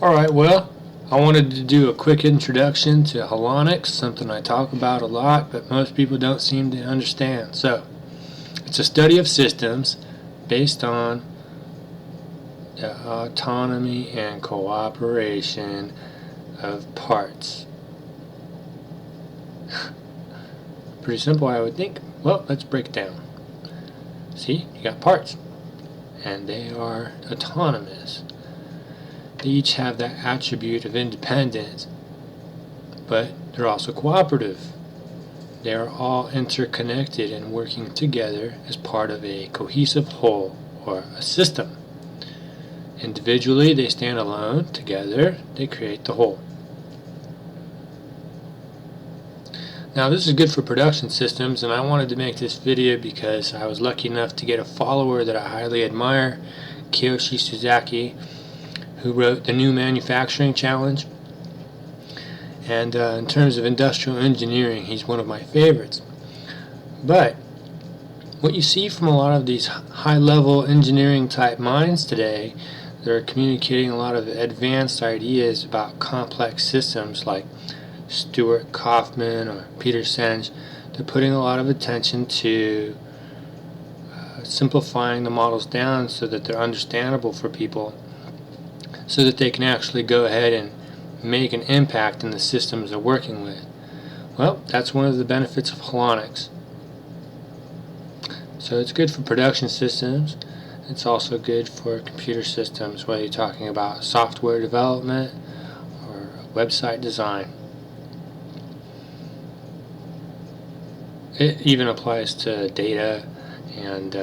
Alright, well, I wanted to do a quick introduction to Holonics, something I talk about a lot, but most people don't seem to understand. So, it's a study of systems based on the autonomy and cooperation of parts. Pretty simple, I would think. Well, let's break it down. See, you got parts, and they are autonomous. They each have that attribute of independence, but they're also cooperative. They are all interconnected and working together as part of a cohesive whole or a system. Individually, they stand alone. Together, they create the whole. Now, this is good for production systems, and I wanted to make this video because I was lucky enough to get a follower that I highly admire, Kiyoshi Suzaki, who wrote The New Manufacturing Challenge. And in terms of industrial engineering, he's one of my favorites. But what you see from a lot of these high-level engineering type minds today, they're communicating a lot of advanced ideas about complex systems like Stuart Kauffman or Peter Senge. They're putting a lot of attention to simplifying the models down so that they're understandable for people, so that they can actually go ahead and make an impact in the systems they're working with. Well, that's one of the benefits of Holonics. So it's good for production systems. It's also good for computer systems, whether you're talking about software development or website design. It even applies to data and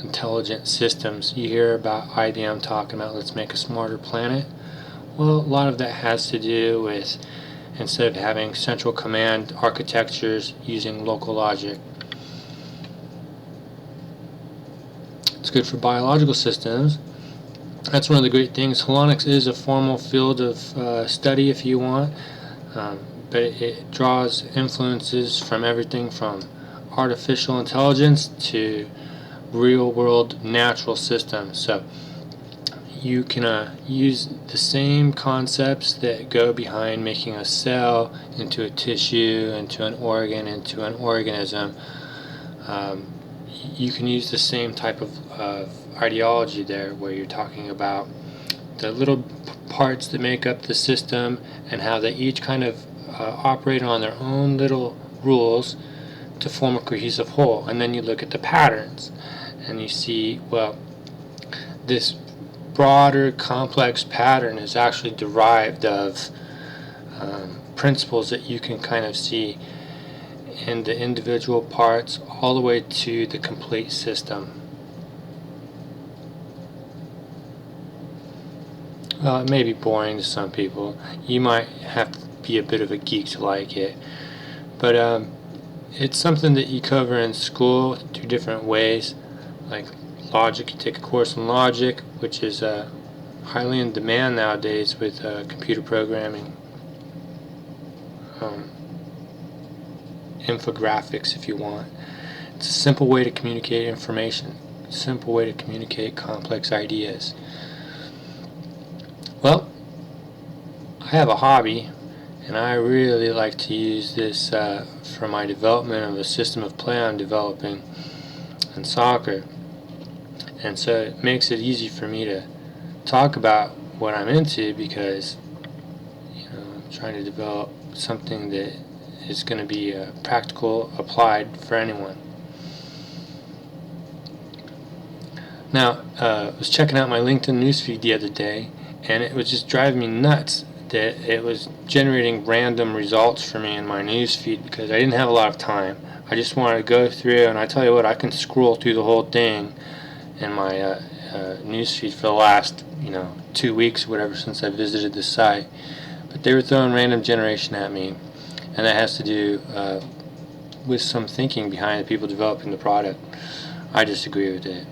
intelligent systems. You hear about IBM talking about let's make a smarter planet. Well, a lot of that has to do with, instead of having central command architectures, using local logic. It's good for biological systems. That's one of the great things. Holonics is a formal field of study if you want, but it draws influences from everything from artificial intelligence to real-world natural systems. So you can use the same concepts that go behind making a cell into a tissue, into an organ, into an organism. You can use the same type of ideology there, where you're talking about the little parts that make up the system and how they each kind of operate on their own little rules to form a cohesive whole. And then you look at the patterns and you see, well, this broader complex pattern is actually derived of principles that you can kind of see in the individual parts all the way to the complete system. Well, it may be boring to some people. You might have to be a bit of a geek to like it, but it's something that you cover in school 2 different ways. Like logic, you take a course in logic, which is highly in demand nowadays with computer programming, infographics if you want. It's a simple way to communicate information, a simple way to communicate complex ideas. Well, I have a hobby, and I really like to use this for my development of a system of play I'm developing in soccer. And so it makes it easy for me to talk about what I'm into, because I'm trying to develop something that is going to be practical, applied for anyone. Now, I was checking out my LinkedIn newsfeed the other day, and it was just driving me nuts that it was generating random results for me in my newsfeed because I didn't have a lot of time. I just wanted to go through, and I tell you what, I can scroll through the whole thing in my newsfeed for the last 2 weeks or whatever since I visited the site. But they were throwing random generation at me, and that has to do with some thinking behind the people developing the product. I disagree with it.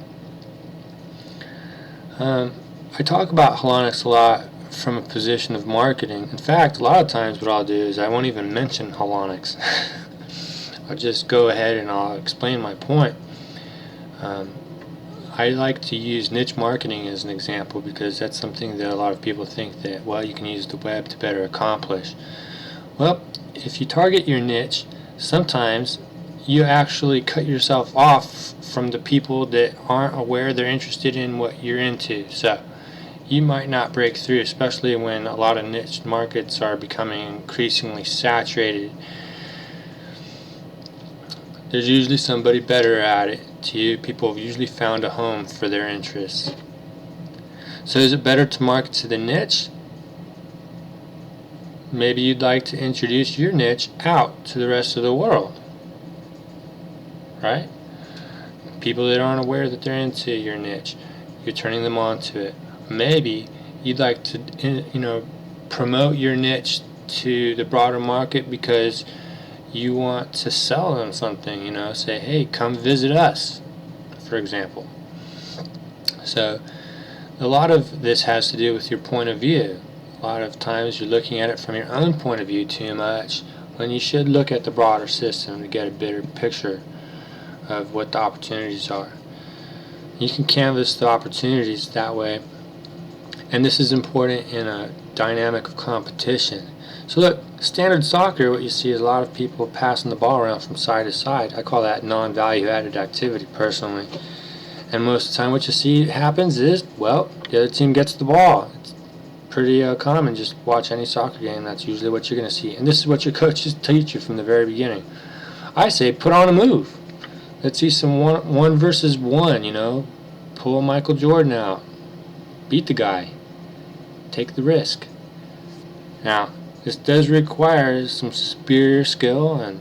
I talk about Holonics a lot from a position of marketing. In fact, a lot of times what I'll do is I won't even mention Holonics. I'll just go ahead and I'll explain my point. I like to use niche marketing as an example because that's something that a lot of people think that, well, you can use the web to better accomplish. Well, if you target your niche, sometimes you actually cut yourself off from the people that aren't aware they're interested in what you're into. So you might not break through, especially when a lot of niche markets are becoming increasingly saturated. There's usually somebody better at it to you. People have usually found a home for their interests. So is it better to market to the niche? Maybe you'd like to introduce your niche out to the rest of the world, right? People that aren't aware that they're into your niche, you're turning them on to it. Maybe you'd like to, promote your niche to the broader market because you want to sell them something, say, hey, come visit us, for example. So a lot of this has to do with your point of view. A lot of times you're looking at it from your own point of view too much, when you should look at the broader system to get a better picture of what the opportunities are. You can canvas the opportunities that way, and this is important in a dynamic of competition. So look, standard soccer, what you see is a lot of people passing the ball around from side to side. I call that non-value added activity personally. And most of the time what you see happens is, well, the other team gets the ball. It's pretty common. Just watch any soccer game. That's usually what you're going to see. And this is what your coaches teach you from the very beginning. I say put on a move. Let's see some one versus one, Pull Michael Jordan out. Beat the guy. Take the risk. Now, this does require some superior skill, and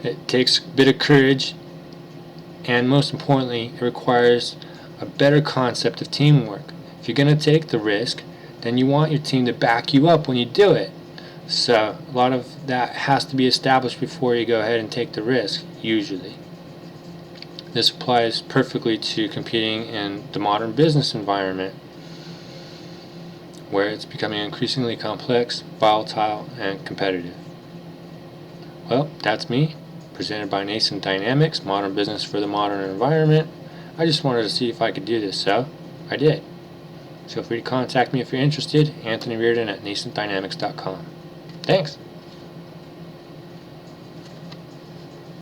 it takes a bit of courage, and most importantly, it requires a better concept of teamwork. If you're going to take the risk, then you want your team to back you up when you do it. So a lot of that has to be established before you go ahead and take the risk, usually. This applies perfectly to competing in the modern business environment, where it's becoming increasingly complex, volatile, and competitive. Well, that's me, presented by Nascent Dynamics, Modern Business for the Modern Environment. I just wanted to see if I could do this, so I did. Feel free to contact me if you're interested, Anthony Reardon at nascentdynamics.com. Thanks!